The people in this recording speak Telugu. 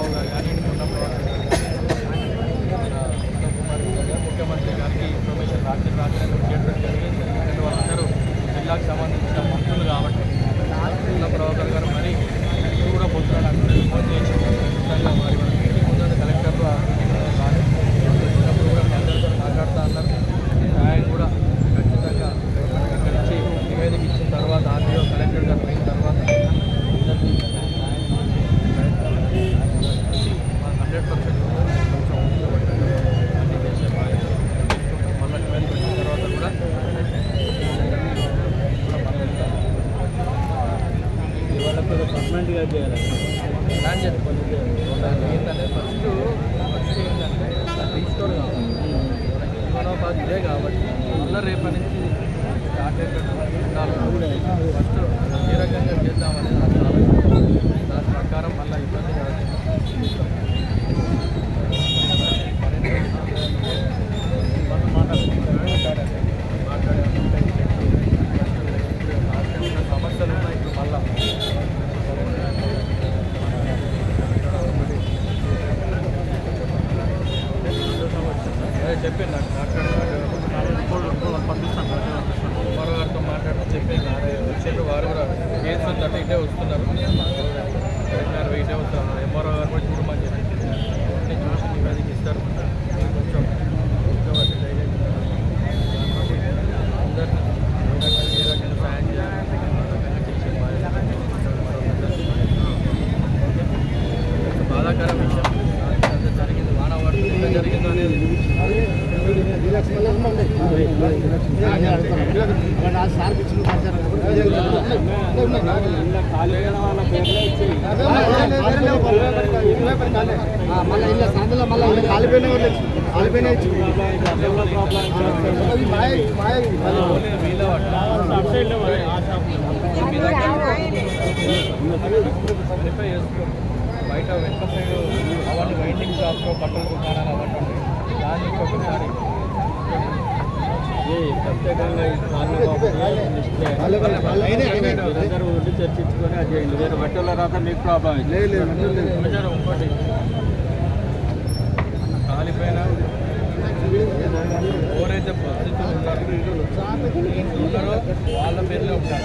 రావు గారు కానీ ఉన్న ముఖ్యమంత్రి గారికి ఇన్ఫర్మేషన్ రాత్రి చేయడం జరిగింది. ఎందుకంటే వాళ్ళందరూ జిల్లాకు సంబంధించిన మంత్రులు కాబట్టి ఉన్న ప్రభాకర్ గారు మరి ఇప్పుడు కూడా పొద్దున నాకు ఫోన్ చేసి ఖచ్చితంగా మరి మీటింగ్ ఉందని కలెక్టర్లు వచ్చినప్పుడు కూడా అందరితో మాట్లాడుతూ అన్నారు. ఆయన కూడా ఖచ్చితంగా ఇక్కడి నుంచి నివేదిక ఇచ్చిన తర్వాత ఆర్టీఓ కలెక్టర్ గారు పోయిన తర్వాత 100% కొంచెం అన్ని చేసే బాధ్యత మళ్ళీ నివేదిక వచ్చిన తర్వాత కూడా వాళ్ళకు పర్మనెంట్గా చేయాలి ప్లాన్ చేసుకోవాలి. ఏంటంటే ఫస్ట్ ఏంటంటే రీస్టోర్ కావాలి. మనోబాద్ ఇదే కాబట్టి మళ్ళీ రేపటి నుంచి స్టార్ట్ ఉండాలి. ఫస్ట్ ఏ రకంగా చేద్దామనేది నాకు ఆలోచన. దాని ప్రకారం మళ్ళీ ఇబ్బంది కాదు. సమస్యలు ఉన్నాయి ఇప్పుడు మళ్ళీ చెప్పాను నాకు పంపిస్తాను. కుమార్ గారితో మాట్లాడుతూ చెప్పాను. వచ్చారు వారు కూడా కేసు ఉందంటే ఇటే వస్తున్నారు. గారు ఇటే వస్తారు. ఎంఆర్ఓ గారు కూడా చూడమని చెప్పి అన్నీ చూసి నివేదిక ఇస్తారు. కొంచెం అందరినీ ఏ రకంగా సాయం చేయాలి చేసే బాధాకర విషయం అంత జరిగింది. వాన పడుతుంది ఎంత జరిగిందో అనేది బయట వెనక సైడ్ అవన్నీ వైండింగ్ షాప్లో బట్టల దుకాణాలు అవన్నీ ఉన్నాయి. దాన్ని ఇంకొకసారి ప్రత్యేకంగా ఉండి చర్చించుకొని అది చేయండి. వేరే బట్టల రాత మీకు ప్రాబ్లం లేదు. ఇంకోటి కాలిపోయిన ఎవరైతే బాధితులు ఉన్నారో వాళ్ళ పేర్లే ఉంటారు.